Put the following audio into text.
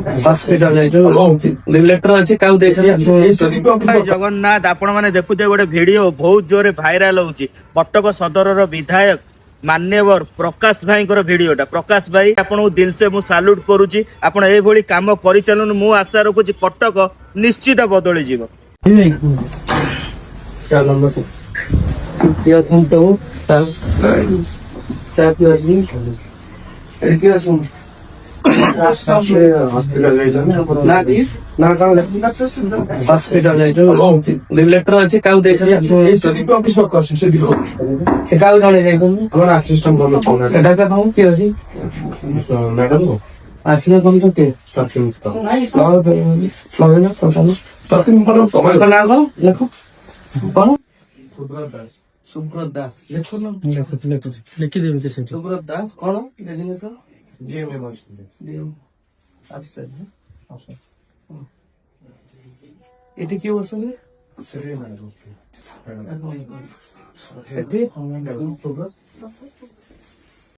hospital रिलेटर अच्छे क्या जगन्नाथ आपण मैंने देखुए गोटे वीडियो बहुत जोरे भाइराल होउची कटक सदर विधायक मान्यवर प्रकाश भाई भिडटा प्रकाश भाई आपन दिल से मु साल्यूट करुची आपण ए भली काम करि चलुन मु आशा रखुची कटक निश्चित बदली जीव हॉस्पिटल रिलेटर अच्छे क्या আসলে কম তো কে লেখো সুব্রত দাস লেখো না লিখি দেবে সুব্রত দাস কোন জিনিস এটা কি আসলে সুব্রত